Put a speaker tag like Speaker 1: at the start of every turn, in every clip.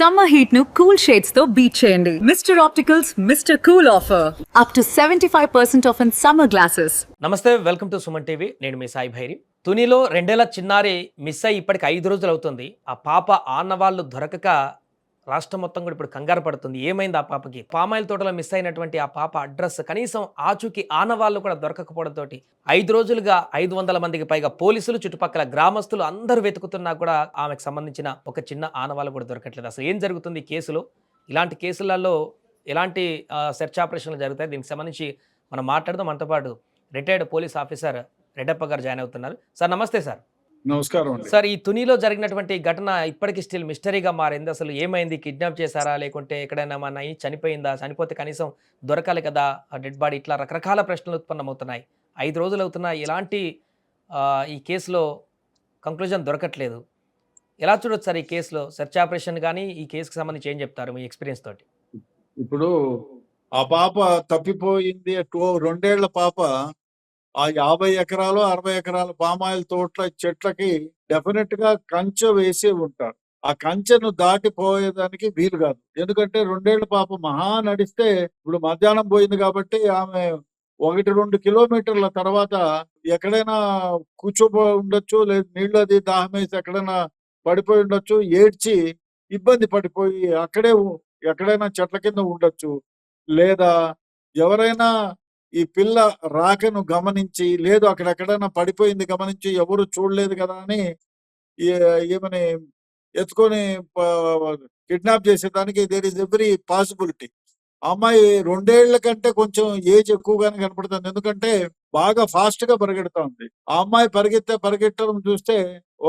Speaker 1: Summer heat ను cool shades తో beat చేయండి. Mister opticals mister cool offer up to 75% of in summer glasses.
Speaker 2: నమస్తే, welcome to Suman TV. నేను మీ సాయి భైరి. తునిలో 2 ఏళ్ల చిన్నారి మిస్ అయ్యి ఇప్పటికి 5 రోజులు అవుతుంది. ఆ పాప ఆనవాళ్లు దొరకక రాష్ట్రం మొత్తం కూడా ఇప్పుడు కంగారు పడుతుంది. ఏమైంది ఆ పాపకి? పామాయిల్ తోటలో మిస్ అయినటువంటి ఆ పాప అడ్రస్ కనీసం ఆచూకీ ఆనవాళ్లు కూడా దొరకకపోవడంతో 5 రోజులుగా 500 మందికి పైగా పోలీసులు, చుట్టుపక్కల గ్రామస్తులు అందరూ వెతుకుతున్నా కూడా ఆమెకు సంబంధించిన ఒక చిన్న ఆనవాళ్ళు కూడా దొరకట్లేదు. అసలు ఏం జరుగుతుంది ఈ కేసులో? ఇలాంటి కేసులలో ఎలాంటి సెర్చ్ ఆపరేషన్లు జరుగుతాయి? దీనికి సంబంధించి మనం మాట్లాడదాం. మనతో పాటు రిటైర్డ్ పోలీస్ ఆఫీసర్ రెడ్డప్ప గారు జాయిన్ అవుతున్నారు. సార్ నమస్తే. సార్
Speaker 3: నమస్కారం అండి.
Speaker 2: సార్, ఈ తునిలో జరిగినటువంటి ఘటన ఇప్పటికీ స్టిల్ మిస్టరీగా మారింది. అసలు ఏమైంది? కిడ్నాప్ చేశారా, లేకుంటే ఎక్కడైనా మన చనిపోయిందా? చనిపోతే కనీసం దొరకాలి కదా ఆ డెడ్ బాడీ. ఇట్లా రకరకాల ప్రశ్నలు ఉత్పన్నమవుతున్నాయి. 5 రోజులు అవుతున్నా ఎలాంటి ఈ కేసులో కంక్లూజన్ దొరకట్లేదు. ఎలా చూడొచ్చు సార్ ఈ కేసులో సెర్చ్ ఆపరేషన్ కానీ ఈ కేసుకి సంబంధించి ఏం చెప్తారు మీ ఎక్స్పీరియన్స్ తోటి?
Speaker 3: ఇప్పుడు ఆ పాప తప్పిపోయింది. 2 ఏళ్ల పాప ఆ 50 ఎకరాలు 60 ఎకరాల పామాయిల్ తోటల చెట్లకి డెఫినెట్ గా కంచె వేసి ఉంటారు. ఆ కంచెను దాటిపోయేదానికి వీలు కాదు. ఎందుకంటే 2 ఏళ్ల పాప మహా నడిస్తే ఇప్పుడు మధ్యాహ్నం పోయింది కాబట్టి ఆమె 1-2 కిలోమీటర్ల తర్వాత ఎక్కడైనా కూర్చోబోయి ఉండొచ్చు, లేదు నీళ్ళు అది దాహం వేసి ఎక్కడైనా పడిపోయి ఉండొచ్చు, ఏడ్చి ఇబ్బంది పడిపోయి అక్కడే ఎక్కడైనా చెట్ల కింద ఉండొచ్చు, లేదా ఎవరైనా ఈ పిల్ల రాకను గమనించి, లేదు అక్కడెక్కడైనా పడిపోయింది గమనించి ఎవరు చూడలేదు కదా అని ఈమెని ఎత్తుకొని కిడ్నాప్ చేసేదానికి దేర్ ఇస్ ఎవ్రీ పాసిబిలిటీ. ఆ అమ్మాయి 2 ఏళ్ల కంటే కొంచెం ఏజ్ ఎక్కువగానే కనపడుతుంది. ఎందుకంటే బాగా ఫాస్ట్ గా పరిగెడతా ఉంది. ఆ అమ్మాయి పరిగెట్టడం చూస్తే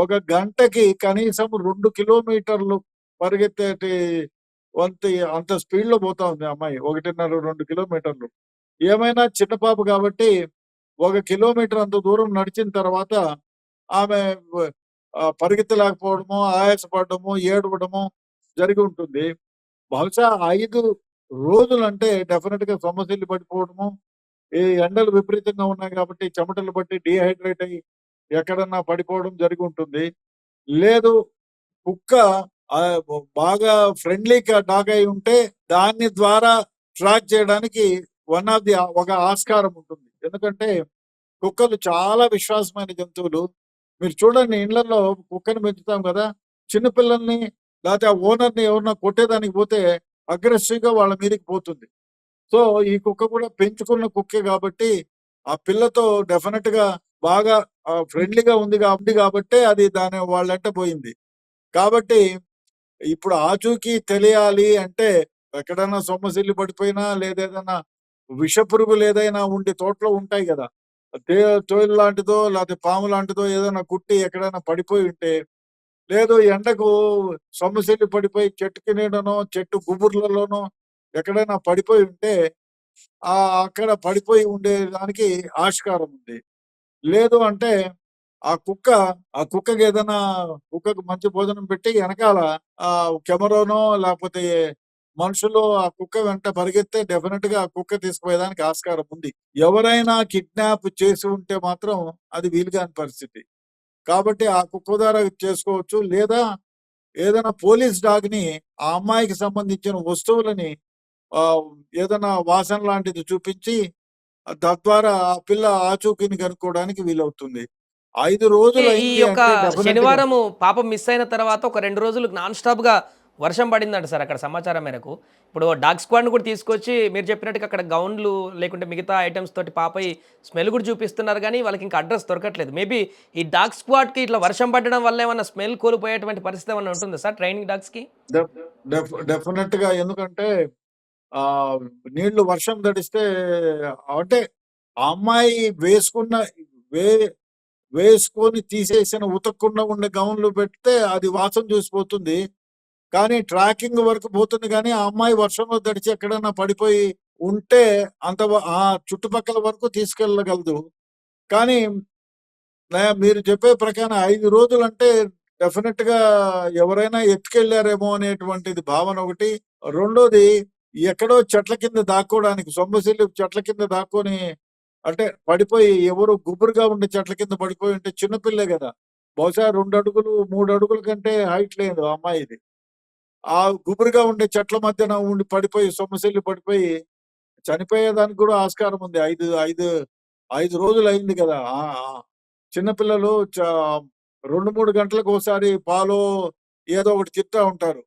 Speaker 3: ఒక గంటకి కనీసం 2 కిలోమీటర్లు పరిగెత్తేటి అంత స్పీడ్ లో పోతా ఉంది ఆ అమ్మాయి. 1.5-2 కిలోమీటర్లు. ఏమైనా చిన్న పాప కాబట్టి 1 కిలోమీటర్ అంత దూరం నడిచిన తర్వాత ఆమె పరిగెత్తలేకపోవడము, ఆయాసపడము, ఏడవడము జరిగి ఉంటుంది. బహుశా 5 రోజులంటే డెఫినెట్ గా సొమ్మసిల్లి పడిపోవడము, ఈ ఎండలు విపరీతంగా ఉన్నాయి కాబట్టి చెమటలు పట్టి డీహైడ్రేట్ అయ్యి ఎక్కడన్నా పడిపోవడం జరిగి ఉంటుంది. లేదు కుక్క బాగా ఫ్రెండ్లీగా డాగ్ అయి ఉంటే దాని ద్వారా ట్రాక్ చేయడానికి ఒక ఆస్కారం ఉంటుంది. ఎందుకంటే కుక్కలు చాలా విశ్వాసమైన జంతువులు. మీరు చూడండి, ఇళ్లలో కుక్కని పెంచుతాం కదా, చిన్నపిల్లల్ని లేకపోతే ఆ ఓనర్ని ఎవరన్నా కొట్టేదానికి పోతే అగ్రెసివ్ గా వాళ్ళ మీదకి పోతుంది. సో ఈ కుక్క కూడా పెంచుకున్న కుక్కే కాబట్టి ఆ పిల్లతో డెఫినెట్ గా బాగా ఫ్రెండ్లీగా ఉంది కాబట్టి అది దాని వాళ్ళంట పోయింది. కాబట్టి ఇప్పుడు ఆచూకీ తెలియాలి అంటే ఎక్కడైనా సొమ్మసిల్లి పడిపోయినా, లేదేదన్నా విషపురుగులు ఏదైనా ఉండి తోటలో ఉంటాయి కదా, తోలు లాంటిదో లేకపోతే పాము లాంటిదో ఏదైనా కుట్టి ఎక్కడైనా పడిపోయి ఉంటే, లేదు ఎండకు సొమ్మసిల్లి పడిపోయి చెట్టుకి నీడనో చెట్టు గుబుర్లలోనో ఎక్కడైనా పడిపోయి ఉంటే అక్కడ పడిపోయి ఉండేదానికి ఆస్కారం ఉంది. లేదు అంటే ఆ కుక్కకి ఏదైనా కుక్కకు మంచి భోజనం పెట్టి వెనకాల కెమెరానో లేకపోతే మనుషులు ఆ కుక్క వెంట పరిగెత్తే డెఫినెట్ గా ఆ కుక్క తీసుకుపోయేదానికి ఆస్కారం ఉంది. ఎవరైనా కిడ్నాప్ చేసి ఉంటే మాత్రం అది వీలుగాని పరిస్థితి. కాబట్టి ఆ కుక్క ద్వారా చేసుకోవచ్చు, లేదా ఏదైనా పోలీస్ డాగ్ ని ఆ అమ్మాయికి సంబంధించిన వస్తువులని ఏదైనా వాసన లాంటిది చూపించి తద్వారా ఆ పిల్ల ఆచూకీని కనుక్కోవడానికి వీలవుతుంది. 5 రోజులు
Speaker 2: ఈ
Speaker 3: అయింది
Speaker 2: యొక్క
Speaker 3: అంటే డెఫినెట్ గా
Speaker 2: శనివారము పాప మిస్ అయిన తర్వాత ఒక 2 రోజులు నాన్ స్టాప్గా వర్షం పడిందంట సార్ అక్కడ సమాచారం మేరకు. ఇప్పుడు డాగ్ స్క్వాడ్ని కూడా తీసుకొచ్చి మీరు చెప్పినట్టుగా అక్కడ గౌన్లు లేకుంటే మిగతా ఐటమ్స్ తోటి పాపై స్మెల్ కూడా చూపిస్తున్నారు, కానీ వాళ్ళకి ఇంకా అడ్రస్ దొరకట్లేదు. మేబీ ఈ డాగ్ స్క్వాడ్కి ఇట్లా వర్షం పడడం వల్ల ఏమన్నా స్మెల్ కోల్పోయేటువంటి పరిస్థితి ఏమన్నా ఉంటుందా సార్ ట్రైనింగ్ డాగ్స్కి?
Speaker 3: డెఫినెట్ గా. ఎందుకంటే ఆ నీళ్లు వర్షం తడిస్తే అంటే ఆ అమ్మాయి వే వేసుకొని తీసేసిన ఉతకకుండా ఉండే గౌన్లు పెడితే అది వాసన చూసిపోతుంది. కానీ ట్రాకింగ్ వరకు పోతుంది, కానీ ఆ అమ్మాయి వర్షంలో తడిచి ఎక్కడైనా పడిపోయి ఉంటే ఆ చుట్టుపక్కల వరకు తీసుకెళ్ళగలదు. కానీ మీరు చెప్పే ప్రకారం 5 రోజులంటే డెఫినెట్ గా ఎవరైనా ఎత్తుకెళ్లారేమో అనేటువంటిది భావన ఒకటి. రెండోది, ఎక్కడో చెట్ల కింద దాక్కోవడానికి సొమ్మసిల్లి చెట్ల కింద దాక్కొని, అంటే పడిపోయి ఎవరు గుబురుగా ఉండే చెట్ల కింద పడిపోయి ఉంటే చిన్నపిల్లే కదా, బహుశా 2 అడుగులు 3 అడుగుల కంటే హైట్ లేదు ఆ అమ్మాయిది. ఆ గుబురుగా ఉండే చెట్ల మధ్యన ఉండి పడిపోయి సొమ్మసిల్లి పడిపోయి చనిపోయేదానికి కూడా ఆస్కారం ఉంది. 5 రోజులు అయింది కదా! చిన్నపిల్లలు 2, 3 గంటలకోసారి పాలో ఏదో ఒకటి తింటా ఉంటారు.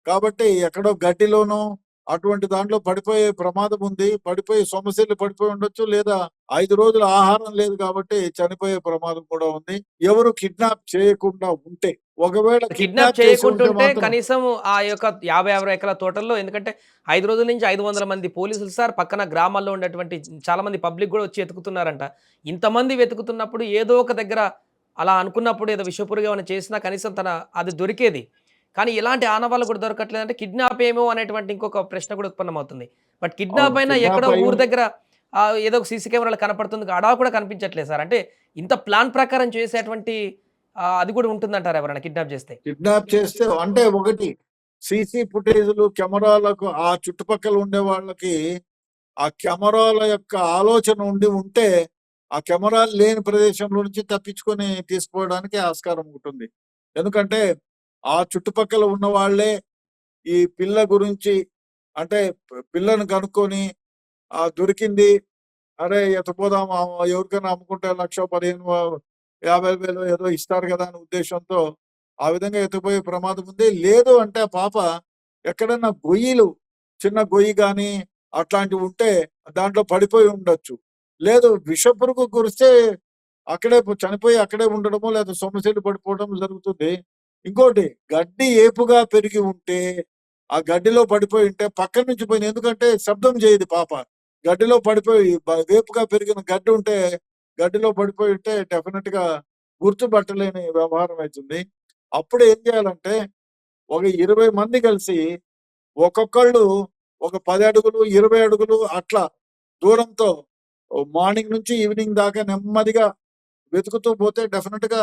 Speaker 3: కాబట్టి ఎక్కడో గడ్డిలోనో అటువంటి దాంట్లో పడిపోయే ప్రమాదం ఉంది. పడిపోయి సొమ్మసిల్లి పడిపోయి ఉండొచ్చు. లేదా 5 రోజులు ఆహారం లేదు కాబట్టి చనిపోయే ప్రమాదం కూడా ఉంది. ఎవరు కిడ్నాప్ చేయకుండా ఉంటే. ఒకవేళ
Speaker 2: కిడ్నాప్
Speaker 3: కిడ్నాప్ చేసి ఉంటే
Speaker 2: చేయకుంటుంటే
Speaker 3: మాత్రం
Speaker 2: కనీసం ఆ యొక్క 50, 60 ఎకరాల తోటల్లో ఎందుకంటే 5 రోజుల నుంచి 500 మంది పోలీసులు సార్ పక్కన గ్రామాల్లో ఉండేటువంటి చాలా మంది పబ్లిక్ గూడా వచ్చి వెతుకుతున్నారంట. ఇంతమంది వెతుకుతున్నప్పుడు ఏదో ఒక దగ్గర అలా అనుకున్నప్పుడు ఏదో విషపురుగు ఏమైనా చేసినా కనీసం అది దొరికేది. కానీ ఇలాంటి ఆనవాళ్ళు కూడా దొరకట్లేదంటే కిడ్నాప్ ఏమో అనేటువంటి ఇంకొక ప్రశ్న కూడా ఉత్పన్నమవుతుంది. బట్ కిడ్నాప్
Speaker 3: అవును.
Speaker 2: అయినా
Speaker 3: కిడ్నాప్
Speaker 2: ఎక్కడో
Speaker 3: అయ్యి
Speaker 2: ఊరు దగ్గర ఏదో ఒక సీసీ కెమెరాలో కనపడుతుంది. అడా కూడా కనిపించట్లేదు సార్. అంటే ఇంత ప్లాన్ ప్రకారం చేసేటువంటి అది కూడా ఉంటుందంటారా ఎవరైనా కిడ్నాప్ చేస్తే?
Speaker 3: కిడ్నాప్ చేస్తే అంటే ఒకటి సీసీ ఫుటేజ్‌లు, కెమెరాలకు ఆ చుట్టుపక్కల ఉండే వాళ్ళకి ఆ కెమెరాల యొక్క ఆలోచన ఉంటే, ఆ కెమెరాలు లేని ప్రదేశంలో నుంచి తప్పించుకొని తీసుకుపోవడానికి ఆస్కారం ఉంటుంది. ఎందుకంటే, ఆ చుట్టుపక్కల ఉన్న వాళ్ళే ఈ పిల్ల గురించి అంటే పిల్లను కనుక్కొని దొరికింది. అరే! ఎత్తుకుపోదాం ఎవరికైనా అమ్ముకుంటే 1,00,000, 15 50,000 ఏదో ఇస్తారు కదా! అనే ఉద్దేశ్యంతో ఆ విధంగా ఎత్తుకుపోయే ప్రమాదం ఉంది. లేదు అంటే ఆ పాప ఎక్కడన్నా చిన్న గొయ్యి గాని అట్లాంటివి ఉంటే దాంట్లో పడిపోయి ఉండొచ్చు. లేదు విషపురుగు కురిస్తే అక్కడే చనిపోయి అక్కడే ఉండడమో లేదా సొమ్మసిల్లి పడిపోవడం జరుగుతుంది. ఇంకోటి గడ్డి ఏపుగా పెరిగి ఉంటే, ఆ గడ్డిలో పడిపోయి ఉంటే పక్కన నుంచి పోయింది. ఎందుకంటే శబ్దం చేయదు పాప. గడ్డిలో పడిపోయి వేపుగా పెరిగిన గడ్డి ఉంటే గడ్డిలో పడిపోయి ఉంటే డెఫినిట్‌గా గుర్తుపట్టలేని వ్యవహారం అయితుంది. అప్పుడు ఏం చేయాలంటే ఒక 20 మంది కలిసి ఒక్కొక్కళ్ళు ఒక 10 అడుగులు, 20 అడుగులు అట్లా దూరంతో మార్నింగ్ నుంచి ఈవినింగ్ దాకా నెమ్మదిగా వెతుకుతూ పోతే డెఫినిట్‌గా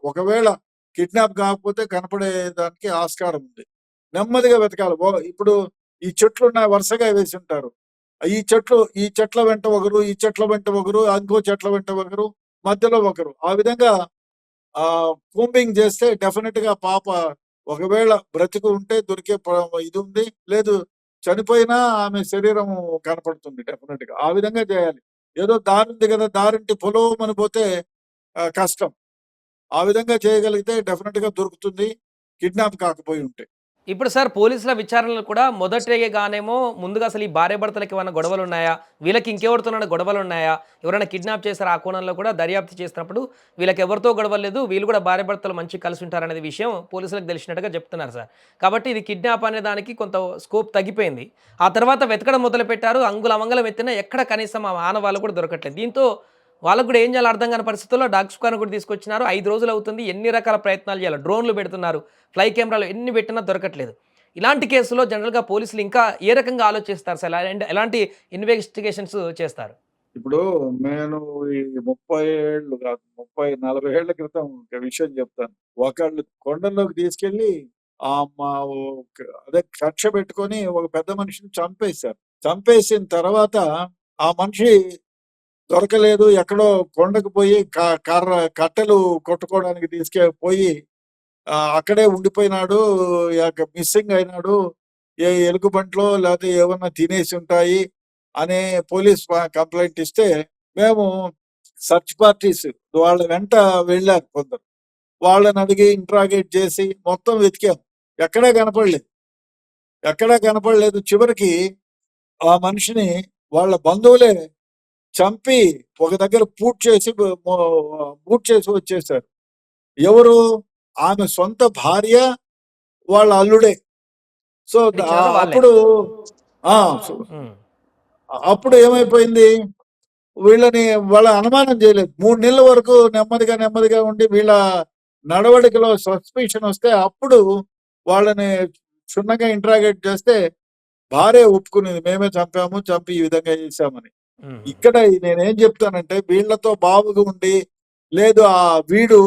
Speaker 3: ఒకవేళ కిడ్నాప్ కాకపోతే కనపడే దానికి ఆస్కారం ఉంది. నెమ్మదిగా వెతకాలి. ఇప్పుడు ఈ చెట్లున్నాయి వరుసగా వేసుంటారు. ఈ చెట్ల వెంట ఒకరు, ఈ చెట్ల వెంట ఒకరు, ఇంకో చెట్ల వెంట ఒకరు, మధ్యలో ఒకరు. ఆ విధంగా కూంబింగ్ చేస్తే డెఫినిట్‌గా పాప ఒకవేళ బ్రతికి ఉంటే దొరికే ఇది ఉంది. లేదు చనిపోయినా ఆమె శరీరం కనపడుతుంది డెఫినిట్‌గా. ఆ విధంగా చేయాలి. ఏదో దారుంది కదా! దారింటి పొలోమని పోతే కష్టం. ఆ విధంగా చేయగలిగితే డెఫినిట్‌గా దొరుకుతుంది. కిడ్నాప్ కాకపోయి ఉంటే.
Speaker 2: ఇప్పుడు సార్ పోలీసుల విచారణలు కూడా మొదటగానేమో ముందుగా అసలు ఈ భార్యాభర్తలకి ఏమైనా గొడవలున్నాయా? వీళ్ళకి ఇంకెవరితోనైనా గొడవలున్నాయా? ఎవరైనా కిడ్నాప్ చేశారా? ఆ కోణంలో కూడా దర్యాప్తు చేసినప్పుడు వీళ్ళకి ఎవరితో గొడవలు లేదు. వీళ్ళు కూడా భార్యాభర్తలు మంచిగా కలిసి ఉంటారనే విషయం పోలీసులకు తెలిసినట్టుగా చెప్తున్నారు సార్. కాబట్టి ఇది కిడ్నాప్ అనే దానికి కొంత స్కోప్ తగ్గిపోయింది. ఆ తర్వాత వెతకడం మొదలుపెట్టారు. అంగుళమంగళం వెతికినా ఎక్కడ కనీసం ఆ ఆనవాళ్ళు కూడా దొరకట్లేదు. దీంతో వాళ్ళకి కూడా ఏం చేయాలో అర్థం కాని పరిస్థితుల్లో డాగ్ స్క్వాడ్‌ని కూడా తీసుకొచ్చినారు. 5 రోజులు అవుతుంది. ఎన్ని రకాల ప్రయత్నాలు చేయాలో డ్రోన్‌లు పెడుతున్నారు. ఫ్లై కెమెరాలు ఎన్ని పెట్టినా దొరకట్లేదు. ఇలాంటి కేసులో జనరల్‌గా పోలీసులు ఇంకా ఏ రకంగా ఆలోచిస్తారు సార్? ఎలాంటి ఇన్వెస్టిగేషన్స్ చేస్తారు?
Speaker 3: ఇప్పుడు నేను ఈ 30 ఏళ్ళు కాదు 30, 40 ఏళ్ల క్రితం ఒక విషయం చెప్తాను. ఒకళ్ళు కొండల్లోకి తీసుకెళ్ళి మా అదే కక్ష పెట్టుకొని ఒక పెద్ద మనిషిని చంపేశారు. చంపేసిన తర్వాత ఆ మనిషి దొరకలేదు. ఎక్కడో కొండకు పోయి కట్టెలు కొట్టుకోవడానికి పోయి అక్కడే ఉండిపోయినాడు. మిస్సింగ్ అయినాడు. ఏ ఎలుగుబంట్లో లేకపోతే ఏమన్నా తినేసి ఉంటాయి అనే పోలీస్ కంప్లైంట్ ఇస్తే మేము సెర్చ్ పార్టీస్ వాళ్ళ వెంట వెళ్ళారు కొందరు. వాళ్ళని అడిగి ఇంట్రాగేట్ చేసి మొత్తం వెతికాం. ఎక్కడా కనపడలేదు. ఎక్కడా కనపడలేదు. చివరికి ఆ మనిషిని వాళ్ళ బంధువులే చంపి ఒక దగ్గర పూడ్చేసి వచ్చేసారు. ఎవరు? ఆమె సొంత భార్య, వాళ్ళ అల్లుడే. సో,
Speaker 2: ఎవరో వాళ్ళే.
Speaker 3: అప్పుడు ఆ!
Speaker 2: హ్మ్.
Speaker 3: అప్పుడు ఏమైపోయింది? వీళ్ళని వాళ్ళ అనుమానం చేయలేదు. 3 నెలల వరకు నెమ్మదిగా ఉండి వీళ్ళ నడవడికలో సస్పిషన్ వస్తే అప్పుడు వాళ్ళని క్షుణ్ణంగా ఇంట్రాగేట్ చేస్తే భార్య ఒప్పుకునేది. మేమే చంపి ఈ విధంగా చేశామని.
Speaker 2: హుహు.
Speaker 3: ఇక్కడ నేనేం చెప్తానంటే వీళ్ళతో బావుగా ఉండి లేదు వీడు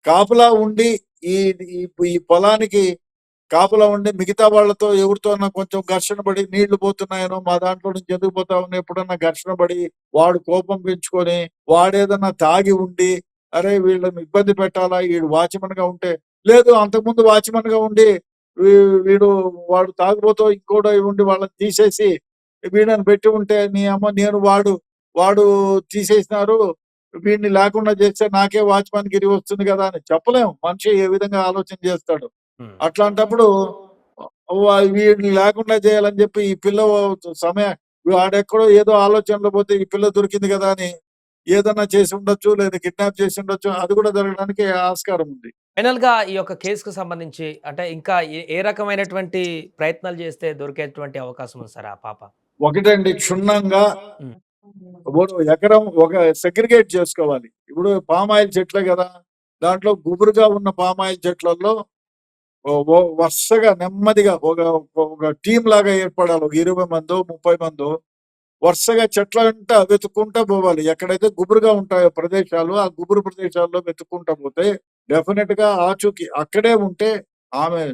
Speaker 3: కాపలా ఉండి ఈ ఈ ఈ పొలానికి కాపలా ఉండి మిగతా వాళ్ళతో ఎవరితోన్నా కొంచెం ఘర్షణ పడి నీళ్లు పోతున్నాయనో మా దాంట్లో నుంచి ఎందుకు పోతామని ఎప్పుడన్నా ఘర్షణ పడి వాడు కోపం పెంచుకొని వాడేదన్నా తాగి ఉండి అరే వీళ్ళని ఇబ్బంది పెట్టాలా వీడు వాచ్‌మన్ గా ఉంటే లేదు అంతకుముందు వాచ్‌మన్ గా ఉండి వీడు వాడు తాగుబోతో ఇంకోటో ఉండి వాళ్ళని తీసేసి వీళ్ళని పెట్టి ఉంటే నీ అమ్మ నేను వాడు తీసేసినారు వీడిని లేకుండా చేస్తే నాకే వాచ్‌మెన్ గిరి వస్తుంది కదా అని చెప్పలేం. మనిషి ఏ విధంగా ఆలోచన చేస్తాడు.
Speaker 2: ఉమ్.
Speaker 3: అట్లాంటప్పుడు వీడిని లేకుండా చేయాలని చెప్పి ఈ పిల్ల సమయం వాడెక్కడో ఏదో ఆలోచనలో పోతే ఈ పిల్ల దొరికింది కదా అని ఏదన్నా చేసి ఉండొచ్చు, లేదా కిడ్నాప్ చేసి ఉండొచ్చు. అది కూడా జరగడానికి ఆస్కారం ఉంది.
Speaker 2: ఫైనల్ గా ఈ యొక్క కేసుకు సంబంధించి అంటే ఇంకా ఏ రకమైనటువంటి ప్రయత్నాలు చేస్తే దొరికేటువంటి అవకాశం ఉంది సార్ ఆ పాప?
Speaker 3: ఒకటండి, క్షుణ్ణంగా
Speaker 2: ఉమ్.
Speaker 3: ఇప్పుడు ఎకరం ఒక సెగ్రిగేట్ చేసుకోవాలి. ఇప్పుడు పామాయిల్ చెట్లే కదా, దాంట్లో గుబురుగా ఉన్న పామాయిల్ చెట్లలో వరుసగా నెమ్మదిగా ఒక టీం లాగా ఏర్పడాలి. ఒక 20 మందో 30 మందో వరుసగా చెట్ల వెంట వెతుక్కుంటా పోవాలి. ఎక్కడైతే గుబురుగా ఉంటాయో ప్రదేశాలు, ఆ గుబురు ప్రదేశాల్లో వెతుక్కుంటా పోతే డెఫినెట్ గా ఆచూకీ అక్కడే ఉంటే ఆమె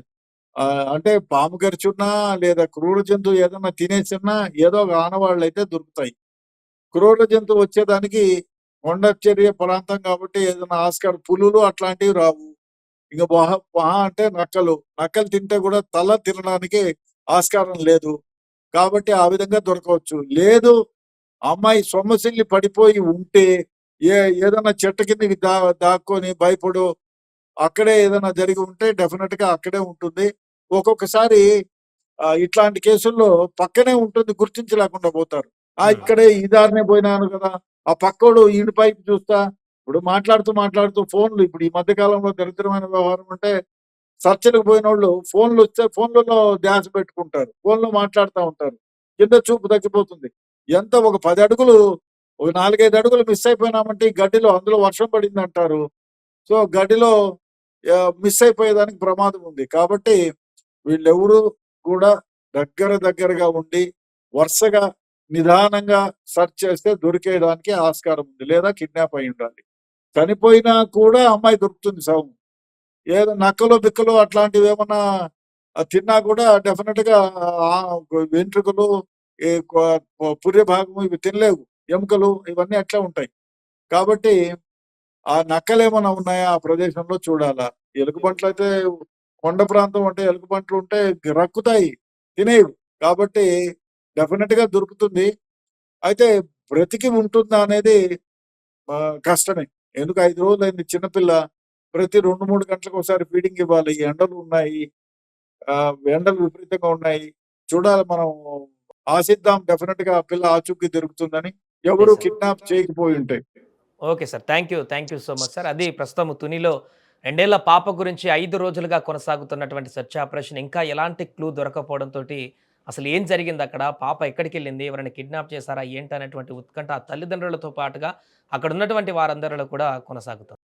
Speaker 3: అంటే పాము కరిచున్నా లేదా క్రూర జంతువు ఏదన్నా తినేసినా ఏదో ఒక ఆనవాళ్ళు అయితే దొరుకుతాయి. క్రూర జంతువు వచ్చేదానికి కొండచర్య ప్రాంతం కాబట్టి ఏదైనా ఆస్కారం, పులులు అట్లాంటివి రావు. ఇక మహా అంటే నక్కలు తింటే కూడా తల తినడానికి ఆస్కారం లేదు. కాబట్టి ఆ విధంగా దొరకవచ్చు. లేదు అమ్మాయి సొమ్మసిల్లి పడిపోయి ఉంటే ఏదైనా చెట్టు కిందకి దాక్కొని భయపడు అక్కడే ఏదైనా జరిగి ఉంటే డెఫినెట్ గా అక్కడే ఉంటుంది. ఒక్కొక్కసారి ఇట్లాంటి కేసుల్లో పక్కనే ఉంటుంది, గుర్తించలేకుండా పోతారు. ఇక్కడే ఈ దారినే పోయినాను కదా, ఆ పక్కోడు ఈయన పైకి చూస్తా. ఇప్పుడు మాట్లాడుతూ ఫోన్లు, ఇప్పుడు ఈ మధ్య కాలంలో దరిద్రమైన వ్యవహారం అంటే చర్చలకు పోయినోళ్ళు ఫోన్లు వస్తే ఫోన్లలో ధ్యాస పెట్టుకుంటారు, ఫోన్లో మాట్లాడుతూ ఉంటారు. కింద చూపు తగ్గిపోతుంది. ఎంత ఒక 10 అడుగులు, ఒక 4-5 అడుగులు మిస్ అయిపోయినామంటే ఈ గడ్డిలో, అందులో వర్షం పడింది అంటారు. సో గడ్డిలో మిస్ అయిపోయేదానికి ప్రమాదం ఉంది. కాబట్టి వీళ్ళెవరూ కూడా దగ్గరగా ఉండి వరుసగా నిదానంగా సెర్చ్ చేస్తే దొరికేయడానికి ఆస్కారం ఉంది. లేదా కిడ్నాప్ అయి ఉండాలి. చనిపోయినా కూడా అమ్మాయి దొరుకుతుంది శవం. ఏదో నక్కలు బిక్కలు అట్లాంటివి ఏమన్నా తిన్నా కూడా డెఫినెట్ గా వెంట్రుకలు, ఈ పుర్రె భాగము ఇవి తినలేవు. ఎముకలు ఇవన్నీ అట్లా ఉంటాయి. కాబట్టి ఆ నక్కలేమన్నా ఉన్నాయా ఆ ప్రదేశంలో చూడాలా. ఎలుగుబంట్లు అయితే కొండ ప్రాంతం అంటే ఎలుగుబంట్లు ఉంటే రక్కుతాయి, తినేవి. కాబట్టి డెఫినెట్ గా దొరుకుతుంది. అయితే బ్రతికి ఉంటుందా అనేది కష్టమే. ఎందుకు 5 రోజులైంది చిన్నపిల్ల. ప్రతి 2-3 గంటలకు ఒకసారి ఫీడింగ్ ఇవ్వాలి. ఎండలు ఉన్నాయి. ఎండలు విపరీతంగా ఉన్నాయి. చూడాలి మనం. ఆశిద్దాం డెఫినెట్ గా ఆ పిల్ల ఆచూకీ దొరుకుతుందని. ఎవరు
Speaker 2: Yes, sir.
Speaker 3: కిడ్నాప్ చేయకపోయి ఉంటే.
Speaker 2: Okay sir. Thank you so much sir. అది ప్రస్తుతం తునిలో 2 ఏళ్ల పాప గురించి 5 రోజులుగా కొనసాగుతున్నటువంటి సెర్చ్ ఆపరేషన్ ఇంకా ఎలాంటి క్లూ దొరకకపోవడంతోటి అసలు ఏం జరిగిందక్కడ? పాప ఎక్కడికెళ్ళింది? ఎవరైనా కిడ్నాప్ చేశారా? ఏంటనేటువంటి ఉత్కంఠ ఆ తల్లిదండ్రులతో పాటుగా అక్కడున్నటువంటి వారందరిలో కూడా కొనసాగుతుంది.